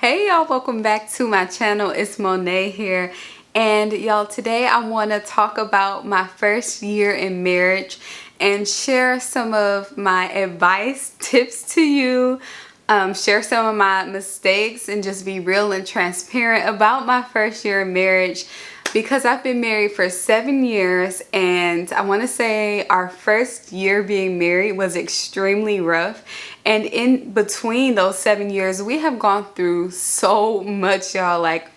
Hey y'all, welcome back to my channel. It's Monet here, and y'all, today I want to talk about my first year in marriage and share some of my advice, tips to you, share some of my mistakes, and just be real and transparent about my first year in marriage, because I've been married for 7 years, and I want to say our first year being married was extremely rough. And in between those 7 years, we have gone through so much, y'all. Like,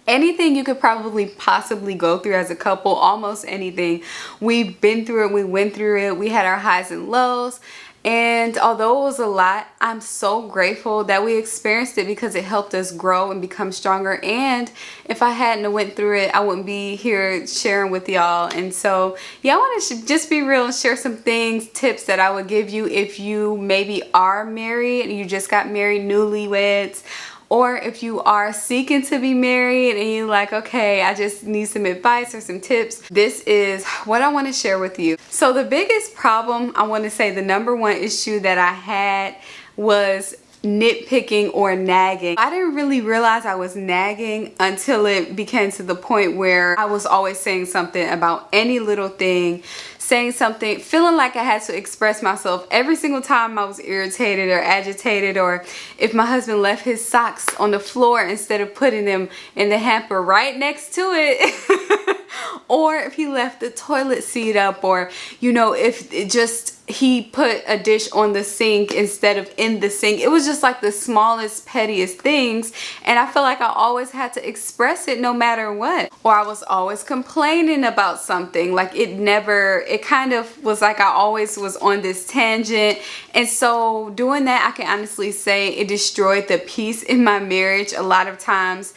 anything you could probably possibly go through as a couple, almost anything. We've been through it, we went through it, we had our highs and lows. And although it was a lot, I'm so grateful that we experienced it, because it helped us grow and become stronger. And if I hadn't went through it, I wouldn't be here sharing with y'all. And so, yeah, I want to just be real and share some things, tips that I would give you if you maybe are married and you just got married, newlyweds. Or if you are seeking to be married and you're like, okay, I just need some advice or some tips, this is what I want to share with you. So the biggest problem, I want to say the number one issue that I had was nitpicking or nagging. I didn't really realize I was nagging until it became to the point where I was always saying something about any little thing, saying something, feeling like I had to express myself every single time I was irritated or agitated, or if my husband left his socks on the floor instead of putting them in the hamper right next to it, or if he left the toilet seat up, or if it just he put a dish on the sink instead of in the sink. It was just like the smallest, pettiest things, and I feel like I always had to express it no matter what. Or I was always complaining about something. Like, it kind of was like I always was on this tangent. And so doing that, I can honestly say it destroyed the peace in my marriage. A lot of times,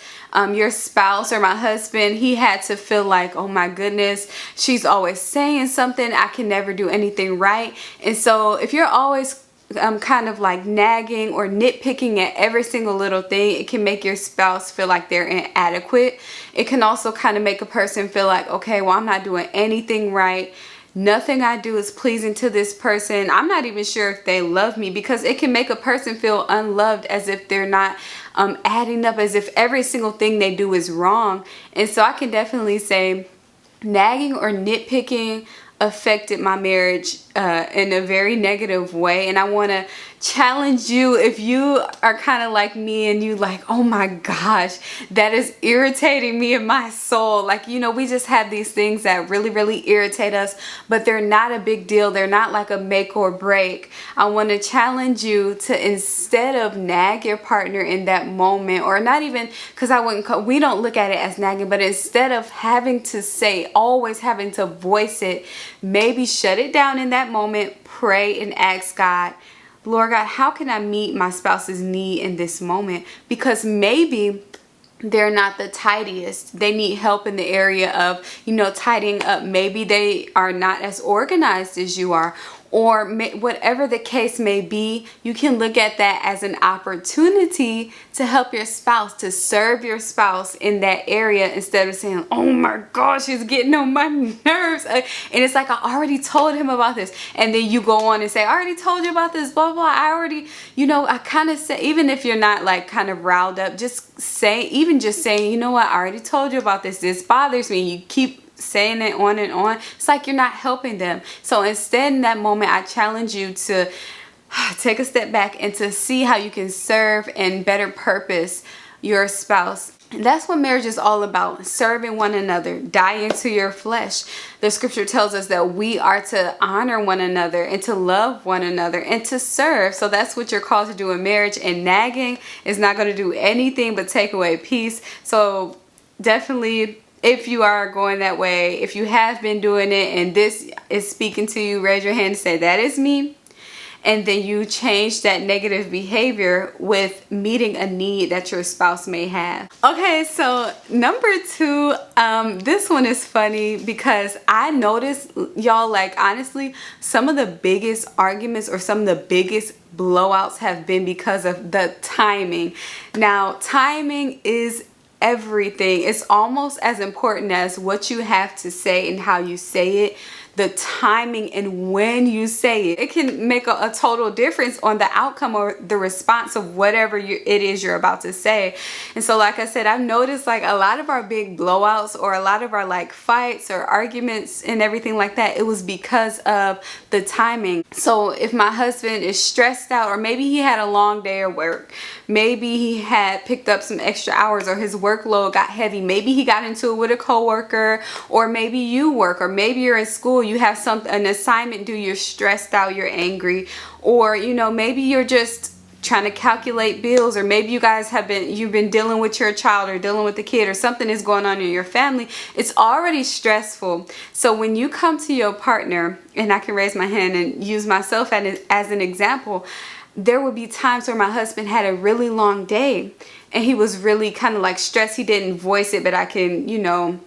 your spouse or my husband, he had to feel like, oh my goodness, she's always saying something, I can never do anything right. And so if you're always kind of like nagging or nitpicking at every single little thing, it can make your spouse feel like they're inadequate. It can also kind of make a person feel like, okay, well, I'm not doing anything right. Nothing I do is pleasing to this person. I'm not even sure if they love me, because it can make a person feel unloved, as if they're not adding up, as if every single thing they do is wrong. And so I can definitely say nagging or nitpicking affected my marriage in a very negative way. And I want to challenge you, if you are kind of like me and you like, oh my gosh, that is irritating me in my soul. Like, we just have these things that really irritate us, but they're not a big deal. They're not like a make or break. I want to challenge you to, instead of nag your partner in that moment, or not even, because we don't look at it as nagging, but instead of having to say, always having to voice it, maybe shut it down in that moment, pray and ask God, Lord God, how can I meet my spouse's need in this moment? Because maybe they're not the tidiest. They need help in the area of, tidying up. Maybe they are not as organized as you are. Or whatever the case may be, you can look at that as an opportunity to help your spouse, to serve your spouse in that area, instead of saying, oh my gosh, he's getting on my nerves. And it's like, I already told him about this. And then you go on and say, I already told you about this, blah, blah. I already, I kind of say, even if you're not like kind of riled up, just saying, you know what, I already told you about this. This bothers me. You keep saying it on and on. It's like you're not helping them. So instead, in that moment, I challenge you to take a step back and to see how you can serve and better purpose your spouse. And that's what marriage is all about, serving one another, dying to your flesh. The scripture tells us that we are to honor one another and to love one another and to serve. So that's what you're called to do in marriage, and nagging is not going to do anything but take away peace. So definitely, if you are going that way, if you have been doing it and this is speaking to you, raise your hand and say, that is me. And then you change that negative behavior with meeting a need that your spouse may have. Okay, so number 2, this one is funny, because I noticed, y'all, like, honestly, some of the biggest arguments or some of the biggest blowouts have been because of the timing. Now, timing is everything. It's almost as important as what you have to say and how you say it. the timing and when you say it. It can make a total difference on the outcome or the response of whatever it is you're about to say. And so like I said, I've noticed like a lot of our big blowouts or a lot of our like fights or arguments and everything like that, it was because of the timing. So if my husband is stressed out, or maybe he had a long day of work, maybe he had picked up some extra hours, or his workload got heavy, maybe he got into it with a coworker, or maybe you work, or maybe you're in school, you have an assignment due, you're stressed out, you're angry, or you know, maybe you're just trying to calculate bills, or maybe you've been dealing with your child or dealing with the kid, or something is going on in your family. It's already stressful. So when you come to your partner, and I can raise my hand and use myself as an example, there would be times where my husband had a really long day and he was really kind of like stressed. He didn't voice it, but I can, you know,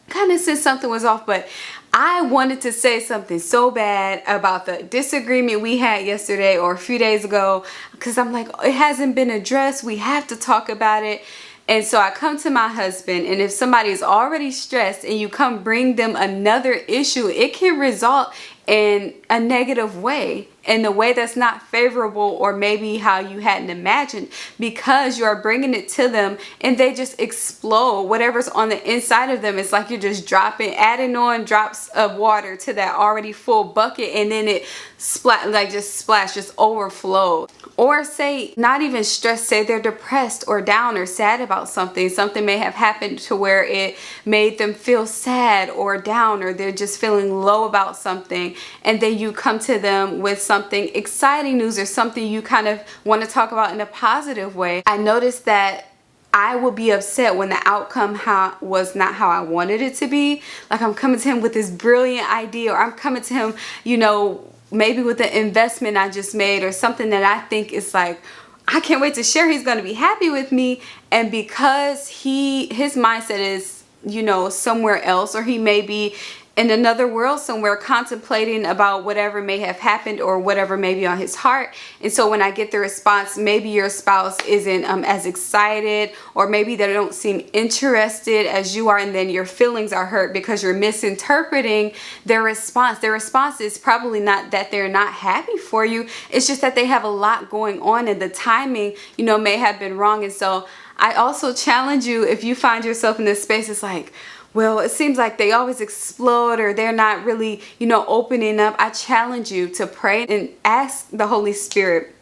kind of sense something was off. But I wanted to say something so bad about the disagreement we had yesterday or a few days ago, because I'm like, it hasn't been addressed. We have to talk about it. And so I come to my husband, and if somebody is already stressed and you come bring them another issue, it can result in a negative way, in a way that's not favorable, or maybe how you hadn't imagined, because you are bringing it to them and they just explode. Whatever's on the inside of them, it's like you're just adding on drops of water to that already full bucket, and then it just overflows. Or say, not even stressed, say they're depressed or down or sad about something. Something may have happened to where it made them feel sad or down, or they're just feeling low about something. And then you come to them with something exciting news, or something you kind of want to talk about in a positive way. I noticed that I will be upset when the outcome was not how I wanted it to be. Like I'm coming to him with this brilliant idea, or I'm coming to him, you know, maybe with the investment I just made, or something that I think is like, I can't wait to share. He's going to be happy with me. And because his mindset is, you know, somewhere else, or he may be in another world somewhere contemplating about whatever may have happened or whatever may be on his heart. And so when I get the response, maybe your spouse isn't as excited, or maybe they don't seem interested as you are, and then your feelings are hurt because you're misinterpreting their response. Their response is probably not that they're not happy for you. It's just that they have a lot going on, and the timing, you know, may have been wrong. And so I also challenge you, if you find yourself in this space, it's like, well, it seems like they always explode, or they're not really, you know, opening up. I challenge you to pray and ask the Holy Spirit,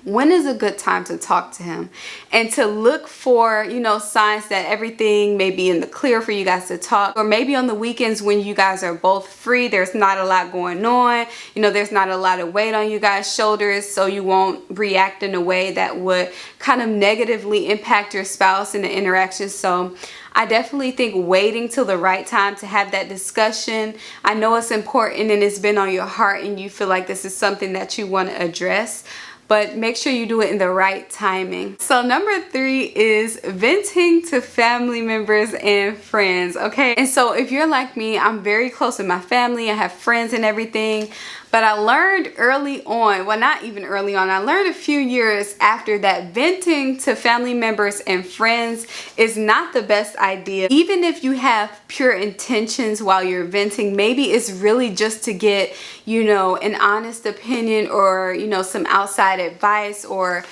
when is a good time to talk to him, and to look for, you know, signs that everything may be in the clear for you guys to talk. Or maybe on the weekends when you guys are both free, there's not a lot going on, you know, there's not a lot of weight on you guys' shoulders, so you won't react in a way that would kind of negatively impact your spouse in the interaction. So I definitely think waiting till the right time to have that discussion. I know it's important and it's been on your heart and you feel like this is something that you want to address, but make sure you do it in the right timing. So number 3 is venting to family members and friends, okay? And so if you're like me, I'm very close with my family. I have friends and everything. But I learned early on, well, not even early on, I learned a few years after that venting to family members and friends is not the best idea. Even if you have pure intentions while you're venting, maybe it's really just to get, you know, an honest opinion, or, you know, some outside advice, or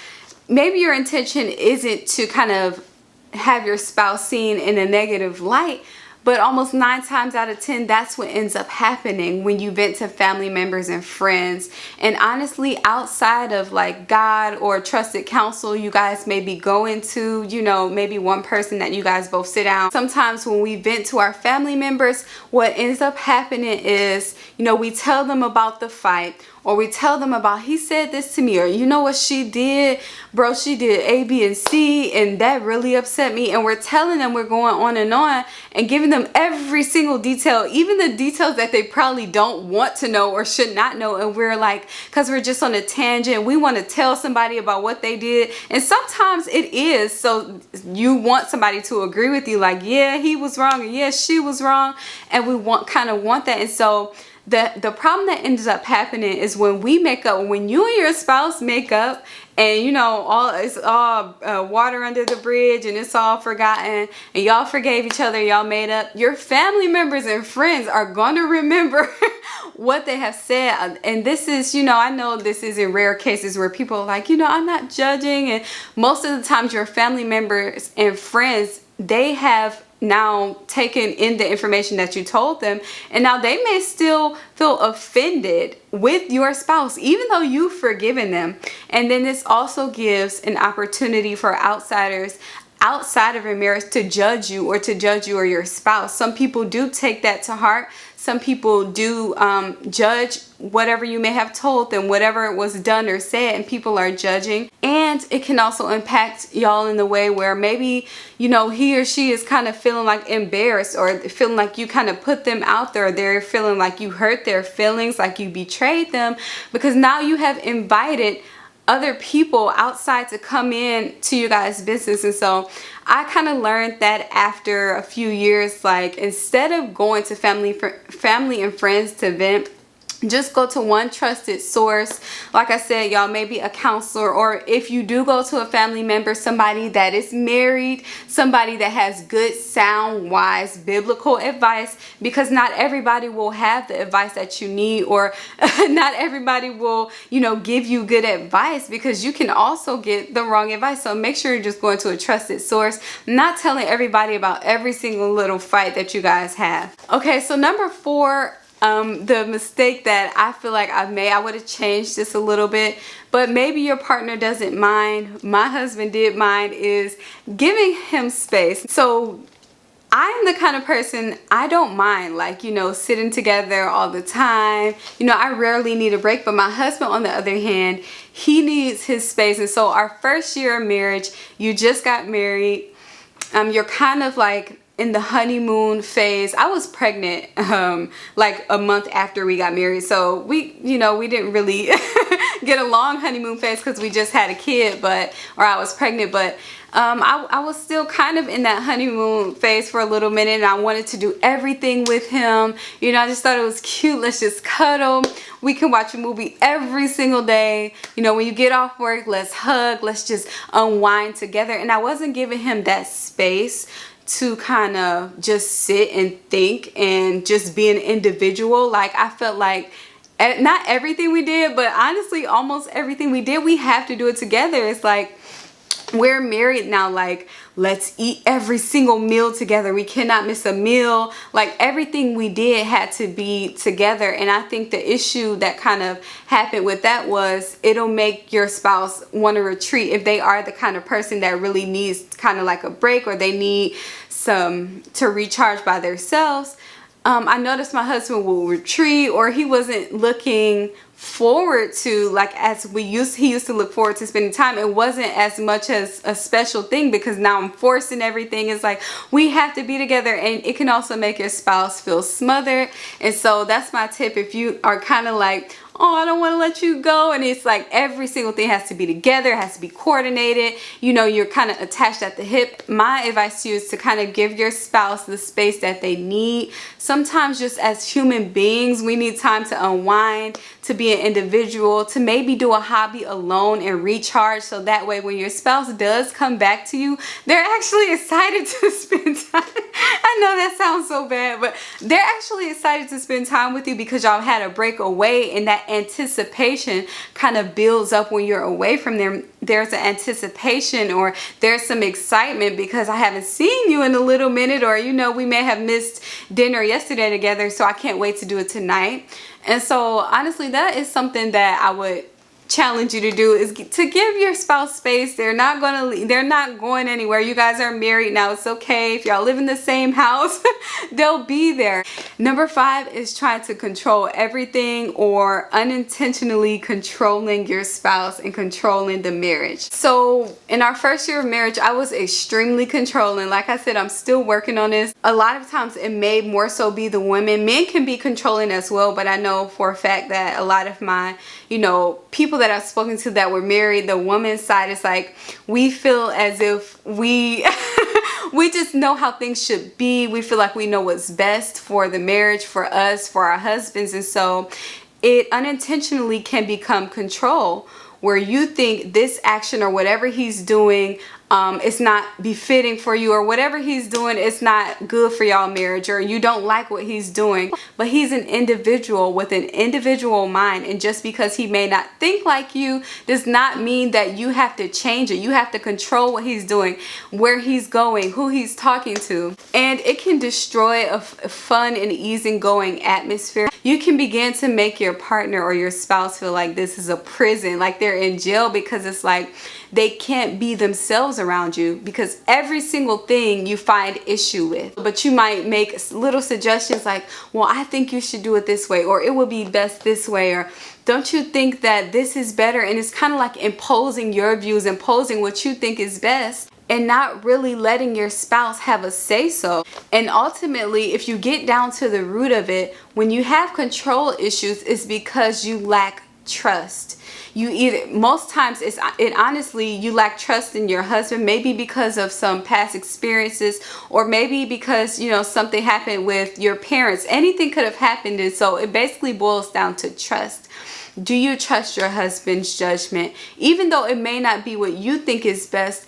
maybe your intention isn't to kind of have your spouse seen in a negative light. But almost 9 times out of 10, that's what ends up happening when you vent to family members and friends. And honestly, outside of like God or trusted counsel you guys may be going to, you know, maybe one person that you guys both sit down. Sometimes when we vent to our family members, what ends up happening is, you know, we tell them about the fight, or we tell them about, he said this to me, or you know what she did, bro, she did A, B, and C, and that really upset me. And we're telling them, we're going on and giving them every single detail, even the details that they probably don't want to know or should not know. And we're like, because we're just on a tangent, we want to tell somebody about what they did. And sometimes it is, so you want somebody to agree with you, like, yeah, he was wrong, or yeah, she was wrong. And we kind of want that. And so the problem that ends up happening is when you and your spouse make up and you know, it's all water under the bridge, and it's all forgotten, and y'all forgave each other, y'all made up, your family members and friends are going to remember what they have said. And this is, you know, I know this is in rare cases where people are like, you know, I'm not judging, and most of the times your family members and friends, they have now taken in the information that you told them, and now they may still feel offended with your spouse even though you've forgiven them. And then this also gives an opportunity for outsiders outside of your marriage to judge you or your spouse. Some people do take that to heart. Some people do judge whatever you may have told them, whatever was done or said, and people are judging. And it can also impact y'all in the way where maybe, you know, he or she is kind of feeling like embarrassed, or feeling like you kind of put them out there. They're feeling like you hurt their feelings, like you betrayed them, because now you have invited other people outside to come in to you guys' business. And so I kind of learned that after a few years, like, instead of going to family and friends to vent, just go to one trusted source. Like I said, y'all, maybe a counselor, or if you do go to a family member, somebody that is married, somebody that has good, sound, wise, biblical advice, because not everybody will have the advice that you need, or not everybody will, you know, give you good advice, because you can also get the wrong advice. So make sure you're just going to a trusted source, not telling everybody about every single little fight that you guys have. Okay, so number 4, the mistake that I feel like I've made, I would have changed this a little bit, but maybe your partner doesn't mind. My husband did mind, is giving him space. So I'm the kind of person, I don't mind, like, you know, sitting together all the time. You know, I rarely need a break, but my husband, on the other hand, he needs his space. And so our first year of marriage, you just got married, you're kind of like in the honeymoon phase. I was pregnant like a month after we got married, so we, you know, we didn't really get a long honeymoon phase because we just had a kid, or I was pregnant, but I was still kind of in that honeymoon phase for a little minute, and I wanted to do everything with him. You know, I just thought it was cute. Let's just cuddle. We can watch a movie every single day. You know, when you get off work, let's hug. Let's just unwind together. And I wasn't giving him that space to kind of just sit and think and just be an individual. Like, I felt like not everything we did, but honestly almost everything we did, we have to do it together. It's like, we're married now, like, let's eat every single meal together. We cannot miss a meal. Like, everything we did had to be together. And I think the issue that kind of happened with that was, it'll make your spouse want to retreat if they are the kind of person that really needs kind of like a break, or they need some to recharge by themselves. I noticed my husband will retreat, or he wasn't looking forward to, like, he used to look forward to spending time. It wasn't as much as a special thing, because now I'm forcing everything. It's like, we have to be together, and it can also make your spouse feel smothered. And so that's my tip. If you are kind of like, oh, I don't want to let you go, and it's like every single thing has to be together, has to be coordinated, you know, you're kind of attached at the hip, my advice to you is to kind of give your spouse the space that they need. Sometimes, just as human beings, we need time to unwind, to be an individual, to maybe do a hobby alone and recharge, so that way when your spouse does come back to you, they're actually excited to spend time. I know that sounds so bad, but they're actually excited to spend time with you, because y'all had a break away, and that anticipation kind of builds up when you're away from them. There's an anticipation, or there's some excitement, because I haven't seen you in a little minute, or, you know, we may have missed dinner yesterday together, so I can't wait to do it tonight. And so honestly, that is something that I would challenge you to do, is to give your spouse space. They're not going anywhere. You guys are married now. It's okay if y'all live in the same house. They'll be there. Number 5 is trying to control everything, or unintentionally controlling your spouse and controlling the marriage. So in our first year of marriage, I was extremely controlling. Like I said, I'm still working on this. A lot of times it may more so be the women. Men can be controlling as well, but I know for a fact that a lot of my, you know, people that I've spoken to that were married, the woman's side is like, we feel as if we just know how things should be. We feel like we know what's best for the marriage, for us, for our husbands. And so it unintentionally can become control, where you think this action or whatever he's doing it's not befitting for you, or whatever he's doing is not good for y'all marriage, or you don't like what he's doing. But he's an individual with an individual mind, and just because he may not think like you does not mean that you have to change it. You have to control what he's doing, where he's going, who he's talking to, and it can destroy a fun and easygoing atmosphere. You can begin to make your partner or your spouse feel like this is a prison, like they're in jail, because it's like they can't be themselves around you, because every single thing you find issue with. But you might make little suggestions like, well, I think you should do it this way, or it would be best this way, or don't you think that this is better? And it's kind of like imposing your views, imposing what you think is best, and not really letting your spouse have a say so. And ultimately, if you get down to the root of it, when you have control issues, it's because you lack trust. Most times honestly, you lack trust in your husband, maybe because of some past experiences, or maybe because, you know, something happened with your parents. Anything could have happened, and so it basically boils down to trust. Do you trust your husband's judgment? Even though it may not be what you think is best,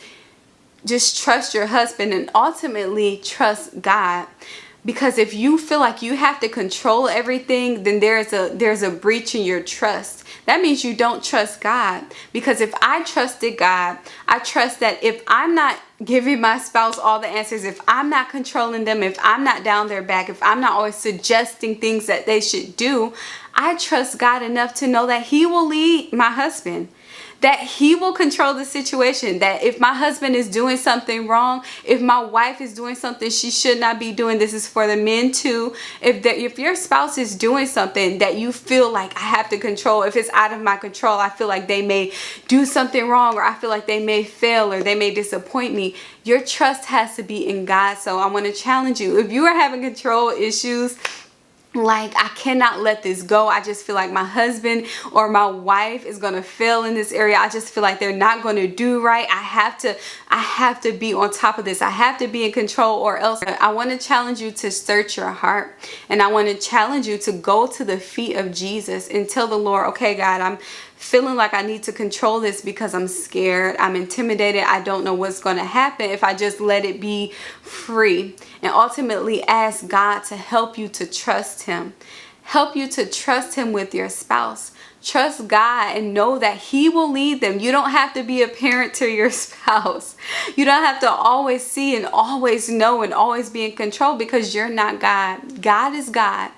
just trust your husband, and ultimately trust God. Because if you feel like you have to control everything, then there's a breach in your trust. That means you don't trust God. Because if I trusted God, I trust that if I'm not giving my spouse all the answers, if I'm not controlling them, if I'm not down their back, if I'm not always suggesting things that they should do, I trust God enough to know that He will lead my husband, that He will control the situation, that if my husband is doing something wrong, if my wife is doing something she should not be doing, this is for the men too. If your spouse is doing something that you feel like I have to control, if it's out of my control, I feel like they may do something wrong, or I feel like they may fail, or they may disappoint me, your trust has to be in God. So I want to challenge you. If you are having control issues, like, I cannot let this go, I just feel like my husband or my wife is going to fail in this area, I just feel like they're not going to do right, I have to be on top of this, I have to be in control, or else. I want to challenge you to search your heart, and I want to challenge you to go to the feet of Jesus and tell the Lord, okay, God, I'm feeling like I need to control this because I'm scared, I'm intimidated, I don't know what's going to happen if I just let it be free. And ultimately ask God to help you to trust Him. Help you to trust Him with your spouse. Trust God and know that He will lead them. You don't have to be a parent to your spouse. You don't have to always see and always know and always be in control, because you're not God. God is God.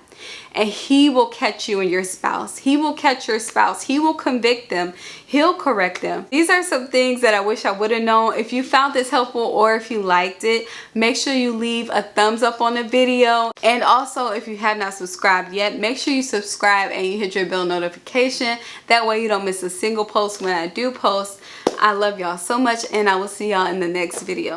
And He will catch you and your spouse. He will catch your spouse. He will convict them. He'll correct them. These are some things that I wish I would have known. If you found this helpful, or if you liked it, make sure you leave a thumbs up on the video. And also, if you have not subscribed yet, make sure you subscribe and you hit your bell notification. That way you don't miss a single post when I do post. I love y'all so much, and I will see y'all in the next video.